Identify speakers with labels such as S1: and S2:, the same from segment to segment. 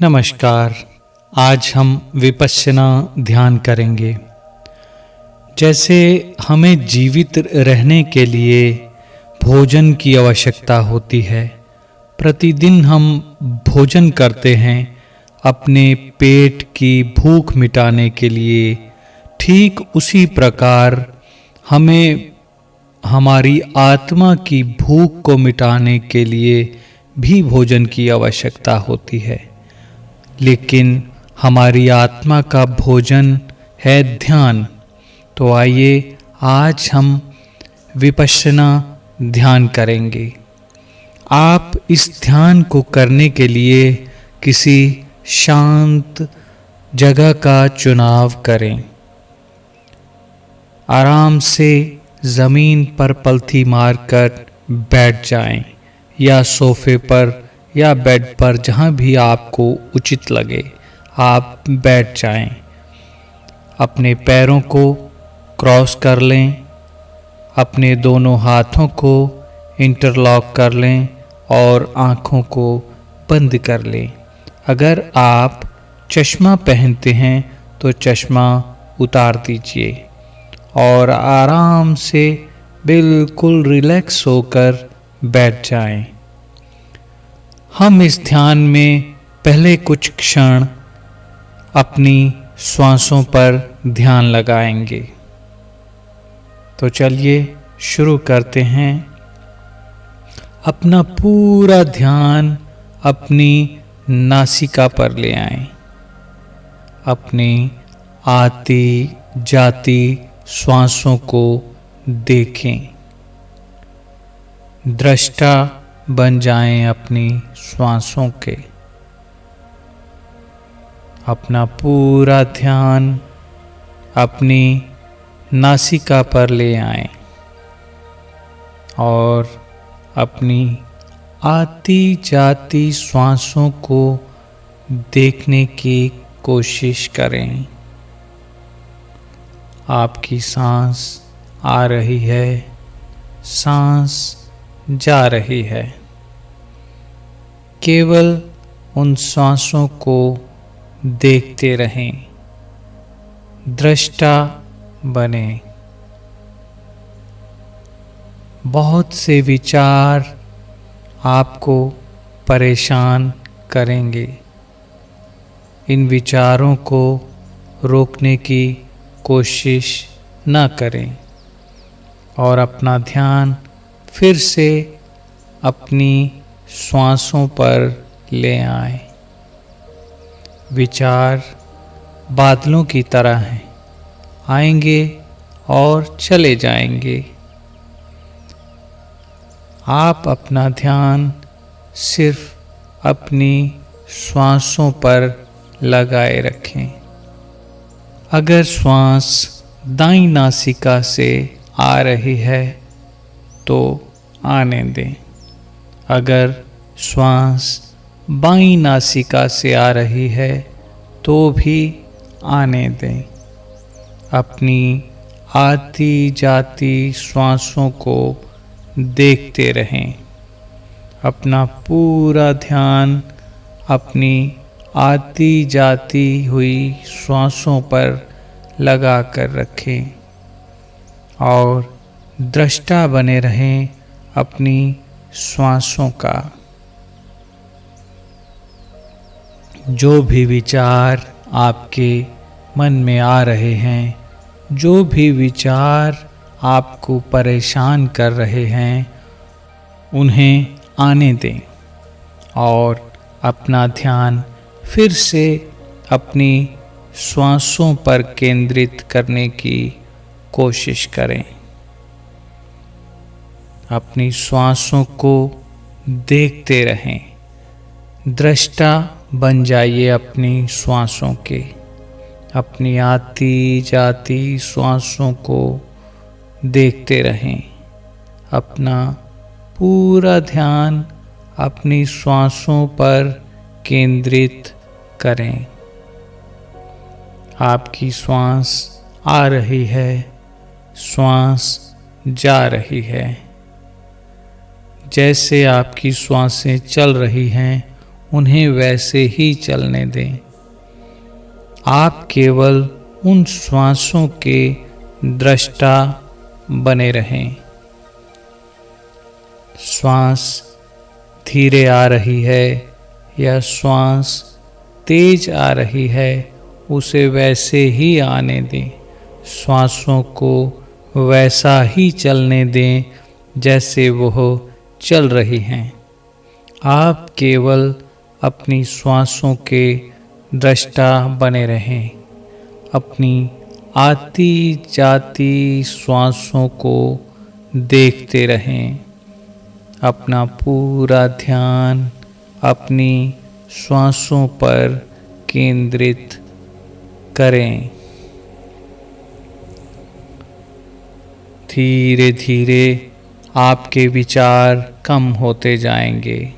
S1: नमस्कार। आज हम विपश्यना ध्यान करेंगे। जैसे हमें जीवित रहने के लिए भोजन की आवश्यकता होती है, प्रतिदिन हम भोजन करते हैं अपने पेट की भूख मिटाने के लिए, ठीक उसी प्रकार हमें हमारी आत्मा की भूख को मिटाने के लिए भी भोजन की आवश्यकता होती है। लेकिन हमारी आत्मा का भोजन है ध्यान। तो आइए आज हम विपश्यना ध्यान करेंगे। आप इस ध्यान को करने के लिए किसी शांत जगह का चुनाव करें। आराम से ज़मीन पर पलथी मारकर बैठ जाएं या सोफे पर या बेड पर, जहाँ भी आपको उचित लगे आप बैठ जाएं। अपने पैरों को क्रॉस कर लें, अपने दोनों हाथों को इंटरलॉक कर लें और आँखों को बंद कर लें। अगर आप चश्मा पहनते हैं तो चश्मा उतार दीजिए और आराम से बिल्कुल रिलैक्स होकर बैठ जाएं। हम इस ध्यान में पहले कुछ क्षण अपनी श्वासों पर ध्यान लगाएंगे। तो चलिए शुरू करते हैं। अपना पूरा ध्यान अपनी नासिका पर ले आएं। अपनी आती जाती श्वासों को देखें। दृष्टा बन जाएं अपनी श्वासों के। अपना पूरा ध्यान अपनी नासिका पर ले आएं और अपनी आती जाती श्वासों को देखने की कोशिश करें। आपकी सांस आ रही है, सांस जा रही है। केवल उन सांसों को देखते रहें, दृष्टा बने। बहुत से विचार आपको परेशान करेंगे। इन विचारों को रोकने की कोशिश न करें और अपना ध्यान फिर से अपनी श्वासों पर ले आएं। विचार बादलों की तरह हैं, आएंगे और चले जाएंगे। आप अपना ध्यान सिर्फ अपनी श्वासों पर लगाए रखें। अगर श्वास दाईं नासिका से आ रही है तो आने दें। अगर श्वास बाईं नासिका से आ रही है तो भी आने दें। अपनी आती जाती श्वासों को देखते रहें। अपना पूरा ध्यान अपनी आती जाती हुई श्वासों पर लगा कर रखें और दृष्टा बने रहें अपनी श्वासों का। जो भी विचार आपके मन में आ रहे हैं, जो भी विचार आपको परेशान कर रहे हैं, उन्हें आने दें और अपना ध्यान फिर से अपनी श्वासों पर केंद्रित करने की कोशिश करें। अपनी श्वासों को देखते रहें। दृष्टा बन जाइए अपनी श्वासों के। अपनी आती जाती श्वासों को देखते रहें। अपना पूरा ध्यान अपनी श्वासों पर केंद्रित करें। आपकी श्वास आ रही है, श्वास जा रही है। जैसे आपकी श्वासें चल रही हैं उन्हें वैसे ही चलने दें। आप केवल उन श्वासों के दृष्टा बने रहें। श्वास धीरे आ रही है या श्वास तेज आ रही है, उसे वैसे ही आने दें। श्वासों को वैसा ही चलने दें जैसे वह चल रही हैं। आप केवल अपनी श्वासों के दृष्टा बने रहें। अपनी आती जाती श्वासों को देखते रहें। अपना पूरा ध्यान अपनी श्वासों पर केंद्रित करें। धीरे धीरे आपके विचार कम होते जाएंगे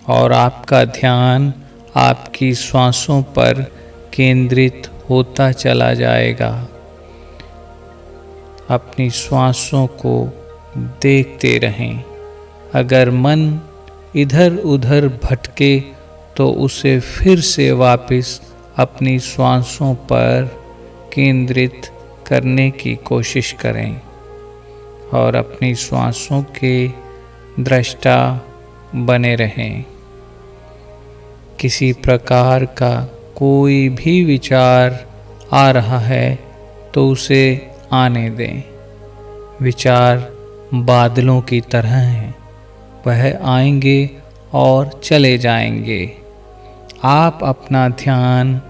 S1: और आपका ध्यान आपकी श्वासों पर केंद्रित होता चला जाएगा। अपनी श्वासों को देखते रहें। अगर मन इधर उधर भटके तो उसे फिर से वापस अपनी श्वासों पर केंद्रित करने की कोशिश करें और अपनी श्वासों के दृष्टा बने रहें। किसी प्रकार का कोई भी विचार आ रहा है तो उसे आने दें। विचार बादलों की तरह हैं, वह आएंगे और चले जाएंगे। आप अपना ध्यान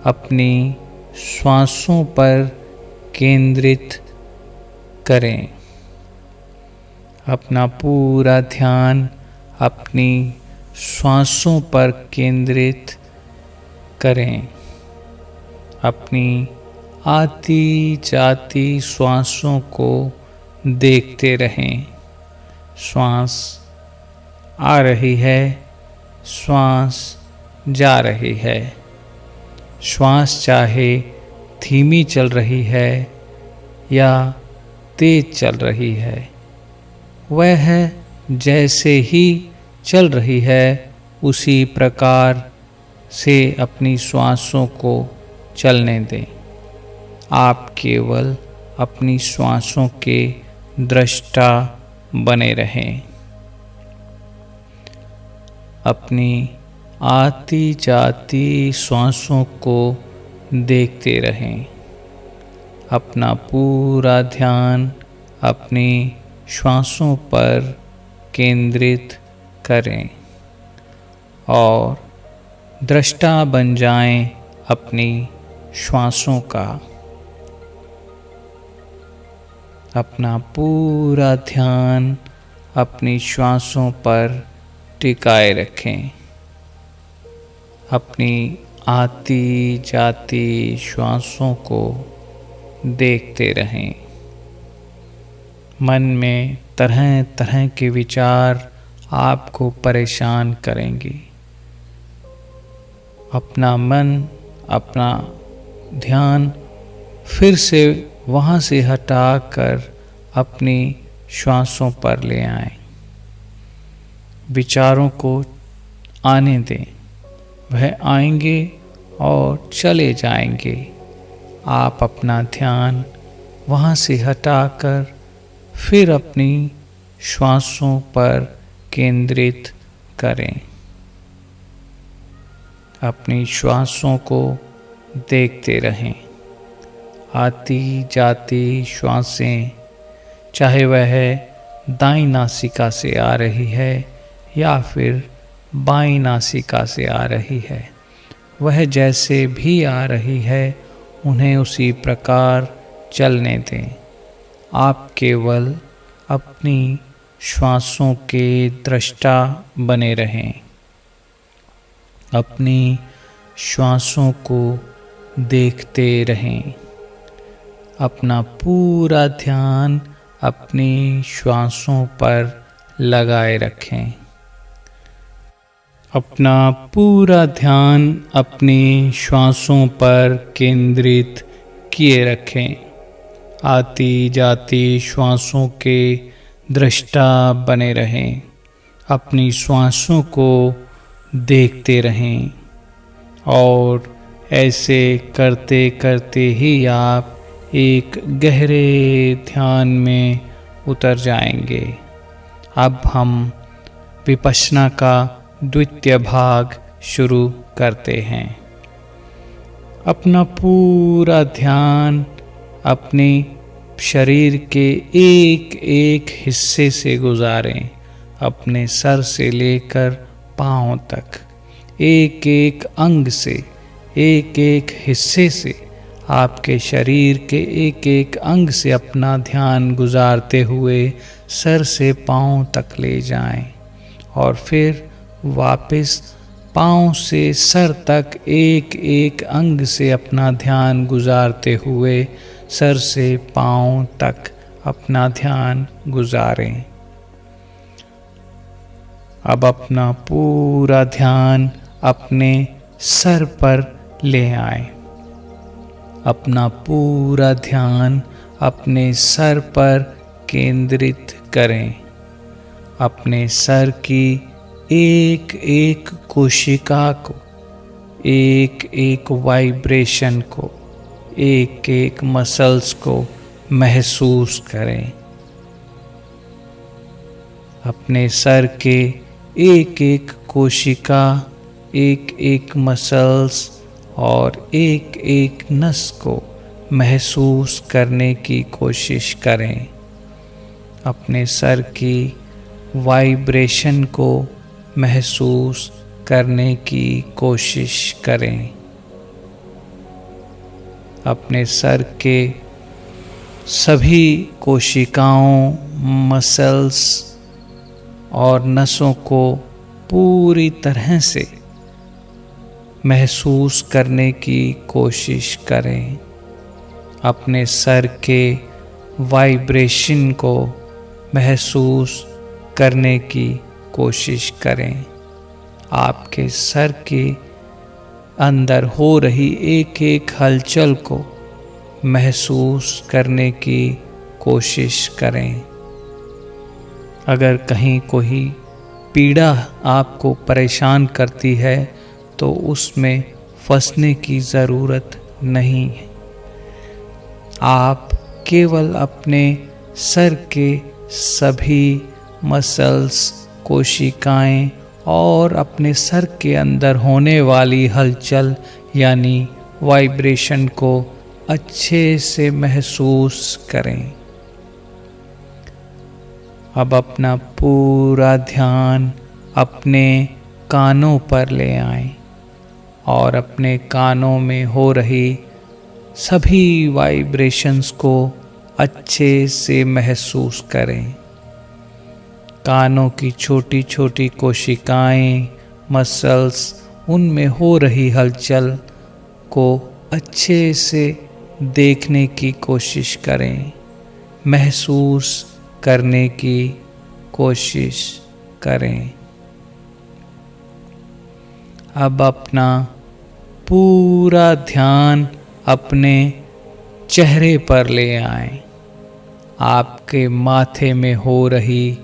S1: अपनी श्वासों पर केंद्रित करें। अपना पूरा ध्यान अपनी श्वासों पर केंद्रित करें। अपनी आती जाती श्वासों को देखते रहें। श्वास आ रही है, श्वास जा रही है। श्वास चाहे धीमी चल रही है या तेज चल रही है, वह जैसे ही चल रही है उसी प्रकार से अपनी श्वासों को चलने दें। आप केवल अपनी श्वासों के दृष्टा बने रहें। अपनी आती जाती श्वासों को देखते रहें। अपना पूरा ध्यान अपनी श्वासों पर केंद्रित करें और दृष्टा बन जाएं अपनी श्वासों का। अपना पूरा ध्यान अपनी श्वासों पर टिकाए रखें। अपनी आती जाती श्वासों को देखते रहें। मन में तरह तरह के विचार आपको परेशान करेंगे। अपना मन, अपना ध्यान फिर से वहाँ से हटाकर अपनी श्वासों पर ले आएं। विचारों को आने दें, वह आएंगे और चले जाएंगे। आप अपना ध्यान वहाँ से हटाकर फिर अपनी श्वासों पर केंद्रित करें। अपनी श्वासों को देखते रहें। आती जाती श्वासें, चाहे वह दाईं नासिका से आ रही है या फिर बाईं नासिका से आ रही है, वह जैसे भी आ रही है उन्हें उसी प्रकार चलने दें। आप केवल अपनी श्वासों के दृष्टा बने रहें। अपनी श्वासों को देखते रहें। अपना पूरा ध्यान अपनी श्वासों पर लगाए रखें। अपना पूरा ध्यान अपनी श्वासों पर केंद्रित किए रखें। आती जाती श्वासों के दृष्टा बने रहें। अपनी श्वासों को देखते रहें और ऐसे करते करते ही आप एक गहरे ध्यान में उतर जाएंगे। अब हम विपश्यना का द्वितीय भाग शुरू करते हैं। अपना पूरा ध्यान अपने शरीर के एक एक हिस्से से गुजारें। अपने सर से लेकर पांव तक एक एक अंग से, एक एक हिस्से से, आपके शरीर के एक एक अंग से अपना ध्यान गुजारते हुए सर से पांव तक ले जाएं और फिर वापस पांव से सर तक एक एक अंग से अपना ध्यान गुजारते हुए सर से पांव तक अपना ध्यान गुजारें। अब अपना पूरा ध्यान अपने सर पर ले आएं। अपना पूरा ध्यान अपने सर पर केंद्रित करें। अपने सर की एक एक कोशिका को, एक एक वाइब्रेशन को, एक एक मसल्स को महसूस करें। अपने सर के एक एक कोशिका, एक एक मसल्स और एक एक नस को महसूस करने की कोशिश करें। अपने सर की वाइब्रेशन को महसूस करने की कोशिश करें। अपने सर के सभी कोशिकाओं, मसल्स और नसों को पूरी तरह से महसूस करने की कोशिश करें। अपने सर के वाइब्रेशन को महसूस करने की कोशिश करें। आपके सर के अंदर हो रही एक एक हलचल को महसूस करने की कोशिश करें। अगर कहीं कोई पीड़ा आपको परेशान करती है तो उसमें फंसने की ज़रूरत नहीं है। आप केवल अपने सर के सभी मसल्स, कोशिकाएं और अपने सर के अंदर होने वाली हलचल यानी वाइब्रेशन को अच्छे से महसूस करें। अब अपना पूरा ध्यान अपने कानों पर ले आएं और अपने कानों में हो रही सभी वाइब्रेशंस को अच्छे से महसूस करें। कानों की छोटी छोटी कोशिकाएं, मसल्स, उनमें हो रही हलचल को अच्छे से देखने की कोशिश करें, महसूस करने की कोशिश करें। अब अपना पूरा ध्यान अपने चेहरे पर ले आएं। आपके माथे में हो रही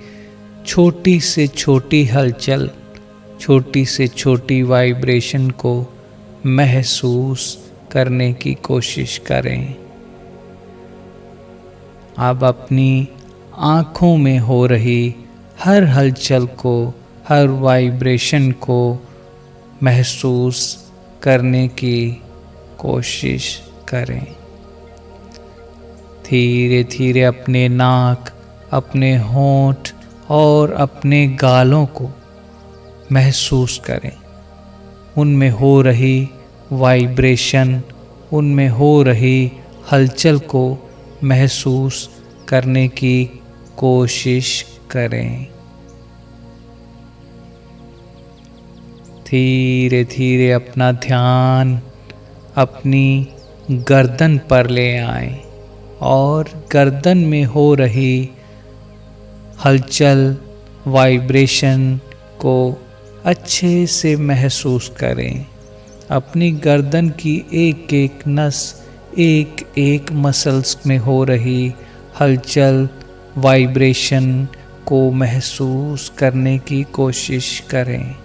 S1: छोटी से छोटी हलचल, छोटी से छोटी वाइब्रेशन को महसूस करने की कोशिश करें। आप अपनी आँखों में हो रही हर हलचल को, हर वाइब्रेशन को महसूस करने की कोशिश करें। धीरे धीरे अपने नाक, अपने होंठ और अपने गालों को महसूस करें। उनमें हो रही वाइब्रेशन, उनमें हो रही हलचल को महसूस करने की कोशिश करें। धीरे धीरे अपना ध्यान अपनी गर्दन पर ले आएं और गर्दन में हो रही हलचल, वाइब्रेशन को अच्छे से महसूस करें। अपनी गर्दन की एक एक नस, एक एक मसल्स में हो रही हलचल, वाइब्रेशन को महसूस करने की कोशिश करें।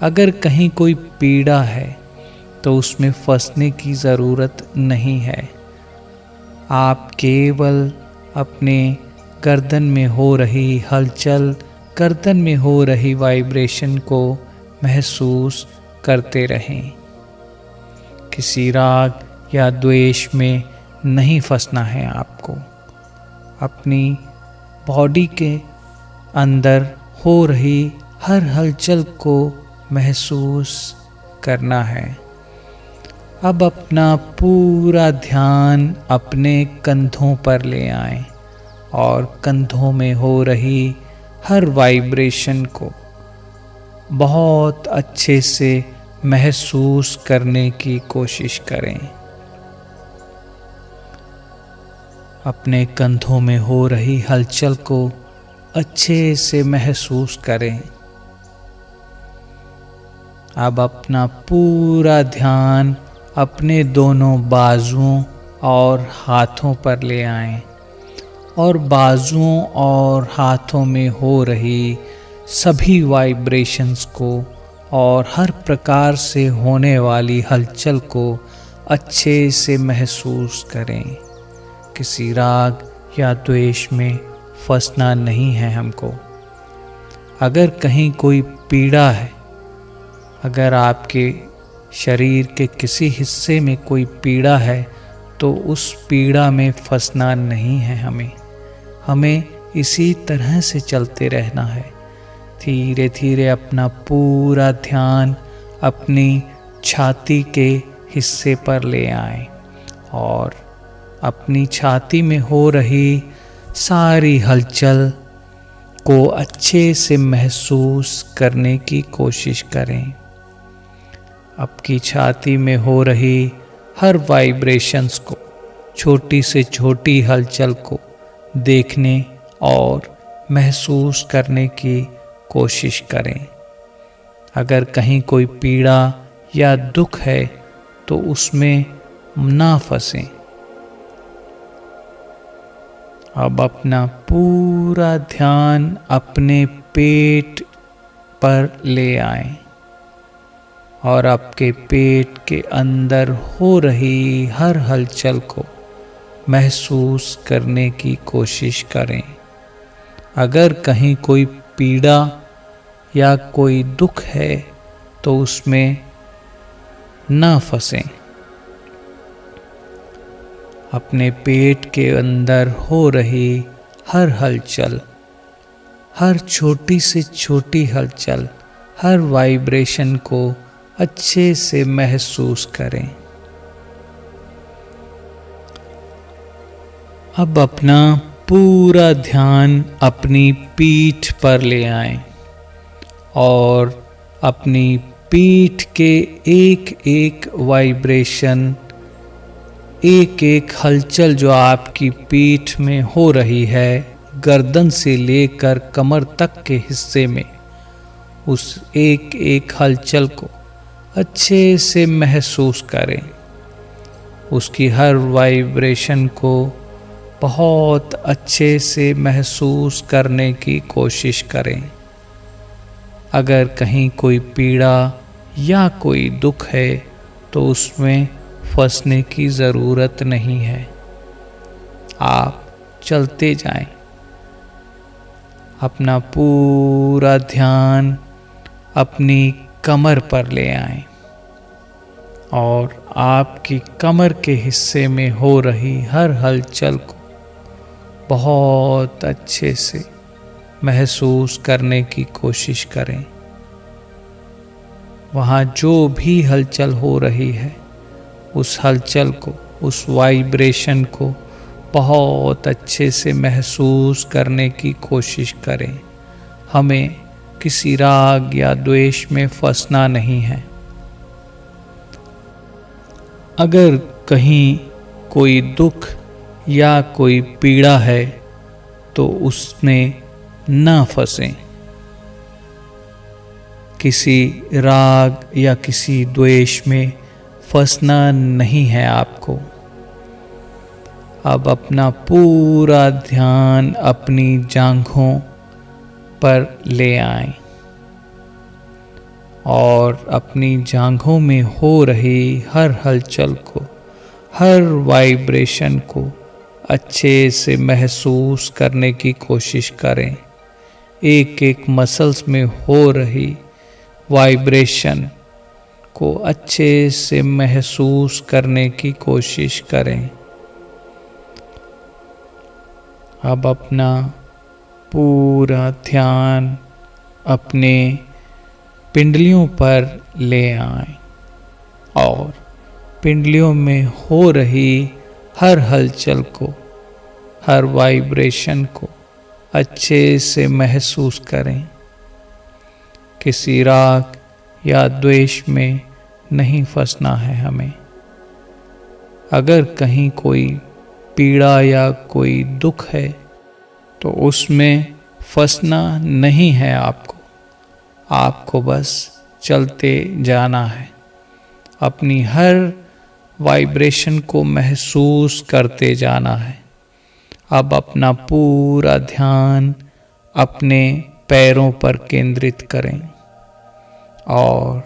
S1: अगर कहीं कोई पीड़ा है तो उसमें फंसने की ज़रूरत नहीं है। आप केवल अपने गर्दन में हो रही हलचल, गर्दन में हो रही वाइब्रेशन को महसूस करते रहें। किसी राग या द्वेष में नहीं फंसना है आपको। अपनी बॉडी के अंदर हो रही हर हलचल को महसूस करना है। अब अपना पूरा ध्यान अपने कंधों पर ले आएं और कंधों में हो रही हर वाइब्रेशन को बहुत अच्छे से महसूस करने की कोशिश करें। अपने कंधों में हो रही हलचल को अच्छे से महसूस करें। अब अपना पूरा ध्यान अपने दोनों बाजुओं और हाथों पर ले आएं और बाजुओं और हाथों में हो रही सभी वाइब्रेशंस को और हर प्रकार से होने वाली हलचल को अच्छे से महसूस करें। किसी राग या द्वेष में फंसना नहीं है हमको। अगर कहीं कोई पीड़ा है, अगर आपके शरीर के किसी हिस्से में कोई पीड़ा है, तो उस पीड़ा में फंसना नहीं है हमें इसी तरह से चलते रहना है। धीरे धीरे अपना पूरा ध्यान अपनी छाती के हिस्से पर ले आएं और अपनी छाती में हो रही सारी हलचल को अच्छे से महसूस करने की कोशिश करें। आपकी छाती में हो रही हर वाइब्रेशंस को, छोटी से छोटी हलचल को देखने और महसूस करने की कोशिश करें। अगर कहीं कोई पीड़ा या दुख है तो उसमें ना फंसें। अब अपना पूरा ध्यान अपने पेट पर ले आएं और आपके पेट के अंदर हो रही हर हलचल को महसूस करने की कोशिश करें। अगर कहीं कोई पीड़ा या कोई दुख है तो उसमें ना फंसें। अपने पेट के अंदर हो रही हर हलचल, हर छोटी से छोटी हलचल, हर वाइब्रेशन को अच्छे से महसूस करें। अब अपना पूरा ध्यान अपनी पीठ पर ले आएं और अपनी पीठ के एक एक वाइब्रेशन, एक एक हलचल जो आपकी पीठ में हो रही है, गर्दन से लेकर कमर तक के हिस्से में, उस एक एक हलचल को अच्छे से महसूस करें। उसकी हर वाइब्रेशन को बहुत अच्छे से महसूस करने की कोशिश करें। अगर कहीं कोई पीड़ा या कोई दुख है तो उसमें फंसने की ज़रूरत नहीं है। आप चलते जाएं। अपना पूरा ध्यान अपनी कमर पर ले आएं और आपकी कमर के हिस्से में हो रही हर हलचल को बहुत अच्छे से महसूस करने की कोशिश करें। वहाँ जो भी हलचल हो रही है, उस हलचल को, उस वाइब्रेशन को बहुत अच्छे से महसूस करने की कोशिश करें। हमें किसी राग या द्वेष में फंसना नहीं है। अगर कहीं कोई दुख या कोई पीड़ा है तो उसमें ना फंसें। किसी राग या किसी द्वेष में फंसना नहीं है आपको। अब अपना पूरा ध्यान अपनी जांघों पर ले आएं और अपनी जांघों में हो रही हर हलचल को, हर वाइब्रेशन को अच्छे से महसूस करने की कोशिश करें। एक एक मसल्स में हो रही वाइब्रेशन को अच्छे से महसूस करने की कोशिश करें। अब अपना पूरा ध्यान अपने पिंडलियों पर ले आएं और पिंडलियों में हो रही हर हलचल को, हर वाइब्रेशन को अच्छे से महसूस करें। किसी राग या द्वेष में नहीं फंसना है हमें। अगर कहीं कोई पीड़ा या कोई दुख है तो उसमें फंसना नहीं है आपको। आपको बस चलते जाना है, अपनी हर वाइब्रेशन को महसूस करते जाना है। अब अपना पूरा ध्यान अपने पैरों पर केंद्रित करें और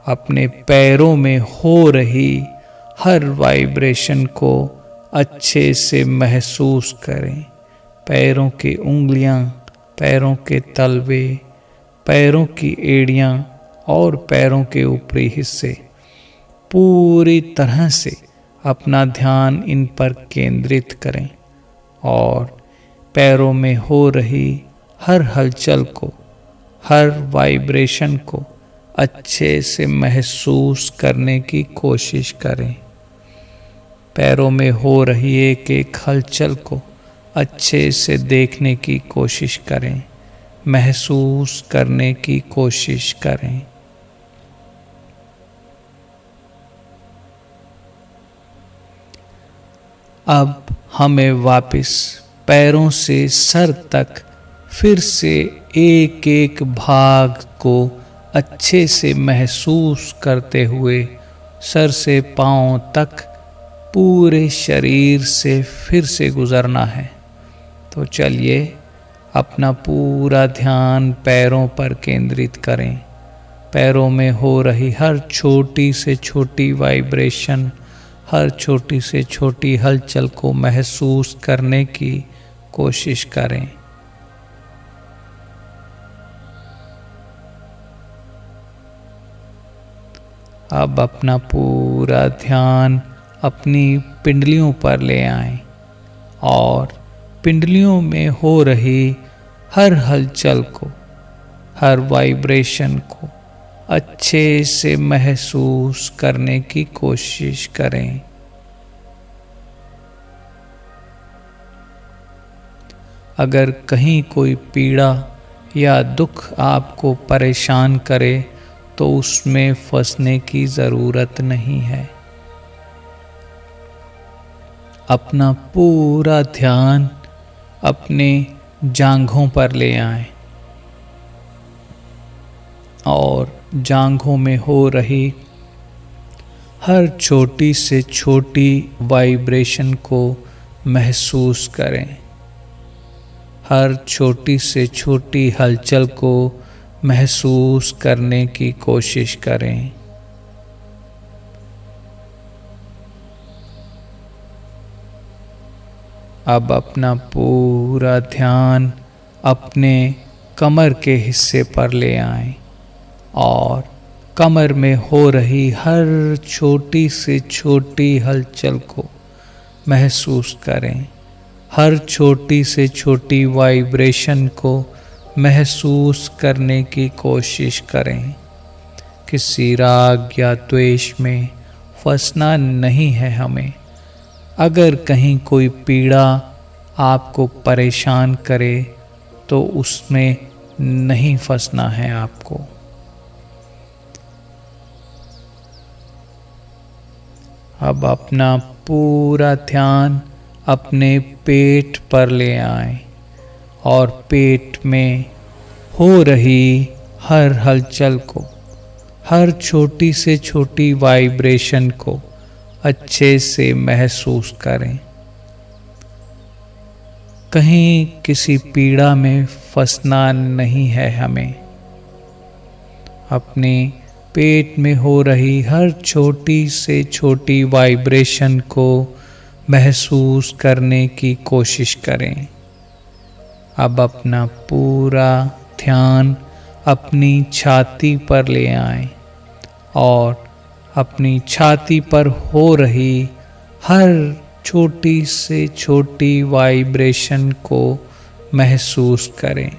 S1: अपने पैरों में हो रही हर वाइब्रेशन को अच्छे से महसूस करें। पैरों की उंगलियां, पैरों के तलवे, पैरों की एड़ियां और पैरों के ऊपरी हिस्से, पूरी तरह से अपना ध्यान इन पर केंद्रित करें और पैरों में हो रही हर हलचल को, हर वाइब्रेशन को अच्छे से महसूस करने की कोशिश करें। पैरों में हो रही एक एक हलचल को अच्छे से देखने की कोशिश करें, महसूस करने की कोशिश करें। अब हमें वापस पैरों से सर तक फिर से एक एक भाग को अच्छे से महसूस करते हुए सर से पांव तक पूरे शरीर से फिर से गुजरना है। तो चलिए अपना पूरा ध्यान पैरों पर केंद्रित करें। पैरों में हो रही हर छोटी से छोटी वाइब्रेशन, हर छोटी से छोटी हलचल को महसूस करने की कोशिश करें। अब अपना पूरा ध्यान अपनी पिंडलियों पर ले आएं और पिंडलियों में हो रही हर हलचल को, हर वाइब्रेशन को अच्छे से महसूस करने की कोशिश करें। अगर कहीं कोई पीड़ा या दुख आपको परेशान करे तो उसमें फंसने की ज़रूरत नहीं है। अपना पूरा ध्यान अपने जांघों पर ले आएं और जांघों में हो रही हर छोटी से छोटी वाइब्रेशन को महसूस करें। हर छोटी से छोटी हलचल को महसूस करने की कोशिश करें। अब अपना पूरा ध्यान अपने कमर के हिस्से पर ले आएं और कमर में हो रही हर छोटी से छोटी हलचल को महसूस करें। हर छोटी से छोटी वाइब्रेशन को महसूस करने की कोशिश करें। किसी राग या द्वेष में फंसना नहीं है हमें। अगर कहीं कोई पीड़ा आपको परेशान करे तो उसमें नहीं फंसना है आपको। अब अपना पूरा ध्यान अपने पेट पर ले आएं और पेट में हो रही हर हलचल को, हर छोटी से छोटी वाइब्रेशन को अच्छे से महसूस करें। कहीं किसी पीड़ा में फंसना नहीं है हमें। अपने पेट में हो रही हर छोटी से छोटी वाइब्रेशन को महसूस करने की कोशिश करें। अब अपना पूरा ध्यान अपनी छाती पर ले आएं और अपनी छाती पर हो रही हर छोटी से छोटी वाइब्रेशन को महसूस करें।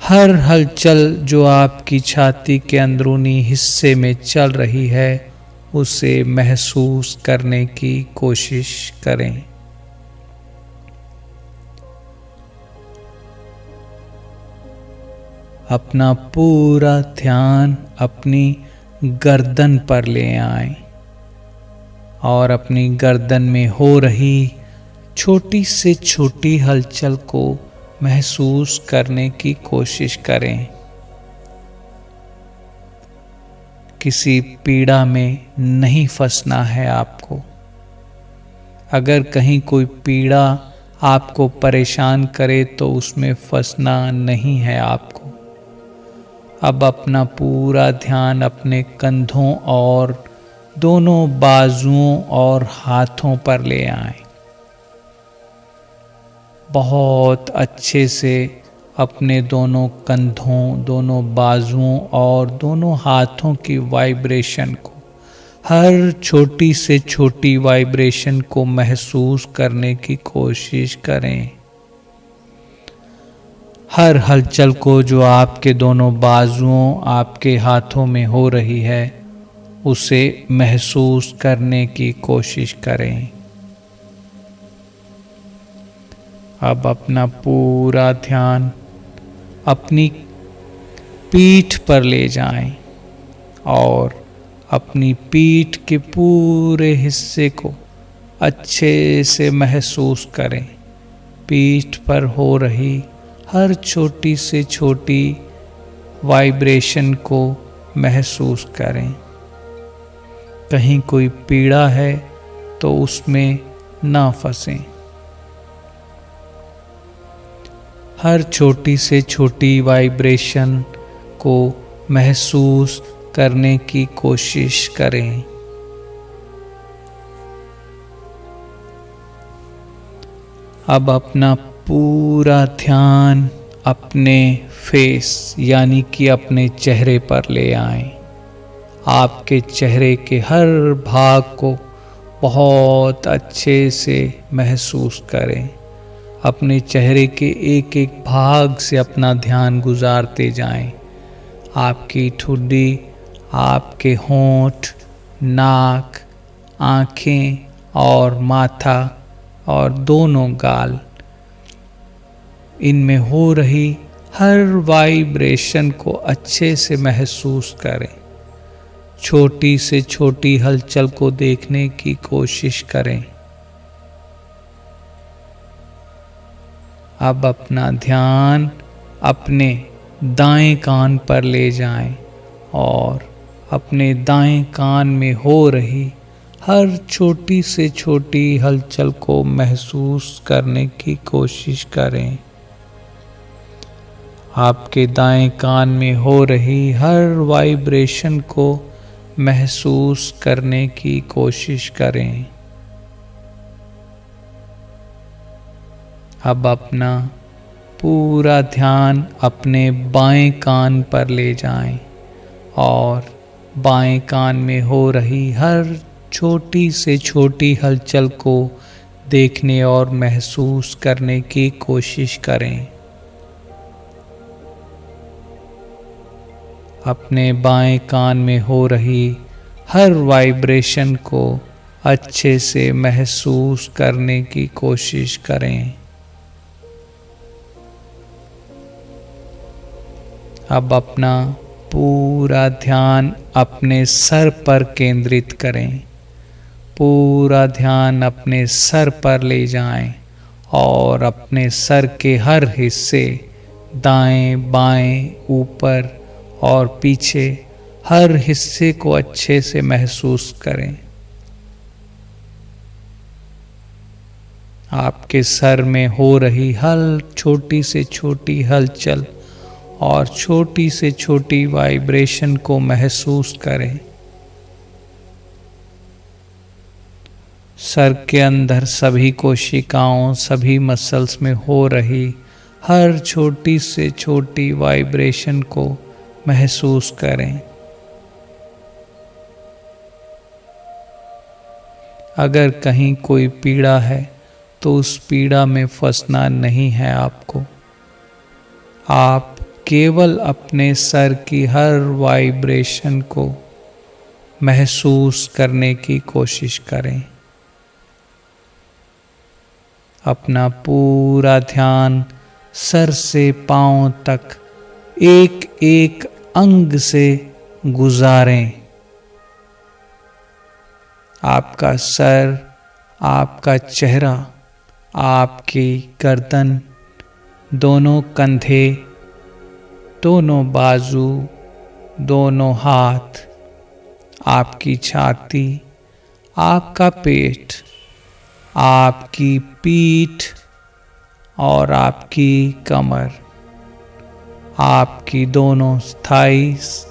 S1: हर हलचल जो आपकी छाती के अंदरूनी हिस्से में चल रही है उसे महसूस करने की कोशिश करें। अपना पूरा ध्यान अपनी गर्दन पर ले आएं और अपनी गर्दन में हो रही छोटी से छोटी हलचल को महसूस करने की कोशिश करें। किसी पीड़ा में नहीं फंसना है आपको। अगर कहीं कोई पीड़ा आपको परेशान करे तो उसमें फंसना नहीं है आपको। अब अपना पूरा ध्यान अपने कंधों और दोनों बाजुओं और हाथों पर ले आएं। बहुत अच्छे से अपने दोनों कंधों, दोनों बाजुओं और दोनों हाथों की वाइब्रेशन को, हर छोटी से छोटी वाइब्रेशन को महसूस करने की कोशिश करें। हर हलचल को जो आपके दोनों बाजुओं, आपके हाथों में हो रही है उसे महसूस करने की कोशिश करें। अब अपना पूरा ध्यान अपनी पीठ पर ले जाएं और अपनी पीठ के पूरे हिस्से को अच्छे से महसूस करें। पीठ पर हो रही हर छोटी से छोटी वाइब्रेशन को महसूस करें। कहीं कोई पीड़ा है तो उसमें ना फंसें। हर छोटी से छोटी वाइब्रेशन को महसूस करने की कोशिश करें। अब अपना पूरा ध्यान अपने फेस यानी कि अपने चेहरे पर ले आएं। आपके चेहरे के हर भाग को बहुत अच्छे से महसूस करें। अपने चेहरे के एक एक भाग से अपना ध्यान गुजारते जाएं। आपकी ठुड्डी, आपके होंठ, नाक, आँखें और माथा और दोनों गाल, इनमें हो रही हर वाइब्रेशन को अच्छे से महसूस करें। छोटी से छोटी हलचल को देखने की कोशिश करें। अब अपना ध्यान अपने दाएं कान पर ले जाएं और अपने दाएं कान में हो रही हर छोटी से छोटी हलचल को महसूस करने की कोशिश करें। आपके दाएं कान में हो रही हर वाइब्रेशन को महसूस करने की कोशिश करें। अब अपना पूरा ध्यान अपने बाएं कान पर ले जाएं और बाएं कान में हो रही हर छोटी से छोटी हलचल को देखने और महसूस करने की कोशिश करें। अपने बाएं कान में हो रही हर वाइब्रेशन को अच्छे से महसूस करने की कोशिश करें। अब अपना पूरा ध्यान अपने सर पर केंद्रित करें। पूरा ध्यान अपने सर पर ले जाएं और अपने सर के हर हिस्से, दाएं, बाएं, ऊपर और पीछे, हर हिस्से को अच्छे से महसूस करें। आपके सर में हो रही हर छोटी से छोटी हलचल और छोटी से छोटी वाइब्रेशन को महसूस करें। सर के अंदर सभी कोशिकाओं, सभी मसल्स में हो रही हर छोटी से छोटी वाइब्रेशन को महसूस करें। अगर कहीं कोई पीड़ा है तो उस पीड़ा में फंसना नहीं है आपको। आप केवल अपने सर की हर वाइब्रेशन को महसूस करने की कोशिश करें। अपना पूरा ध्यान सर से पांव तक एक एक अंग से गुजारें। आपका सर, आपका चेहरा, आपकी गर्दन, दोनों कंधे, दोनों बाजू, दोनों हाथ, आपकी छाती, आपका पेट, आपकी पीठ और आपकी कमर, आपकी दोनों थाइस,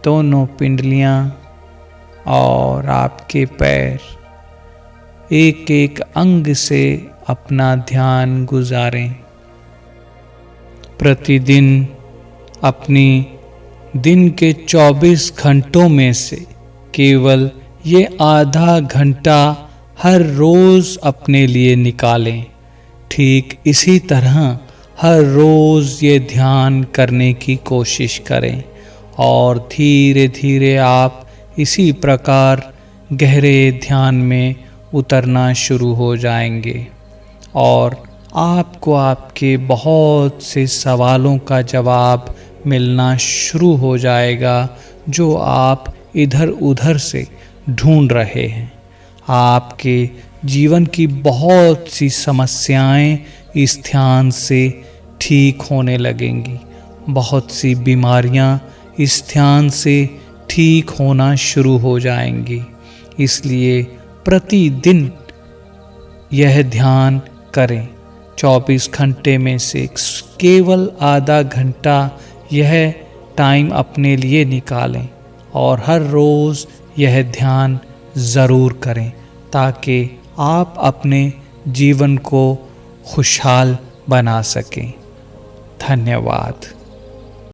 S1: दोनों पिंडलियां और आपके पैर, एक एक अंग से अपना ध्यान गुजारें। प्रतिदिन अपनी दिन के 24 घंटों में से केवल ये आधा घंटा हर रोज अपने लिए निकालें। ठीक इसी तरह हर रोज ये ध्यान करने की कोशिश करें और धीरे धीरे आप इसी प्रकार गहरे ध्यान में उतरना शुरू हो जाएंगे और आपको आपके बहुत से सवालों का जवाब मिलना शुरू हो जाएगा जो आप इधर उधर से ढूंढ रहे हैं। आपके जीवन की बहुत सी समस्याएं इस ध्यान से ठीक होने लगेंगी। बहुत सी बीमारियां इस ध्यान से ठीक होना शुरू हो जाएंगी। इसलिए प्रतिदिन यह ध्यान करें। 24 घंटे में से केवल आधा घंटा यह टाइम अपने लिए निकालें और हर रोज़ यह ध्यान ज़रूर करें ताकि आप अपने जीवन को खुशहाल बना सकें। धन्यवाद।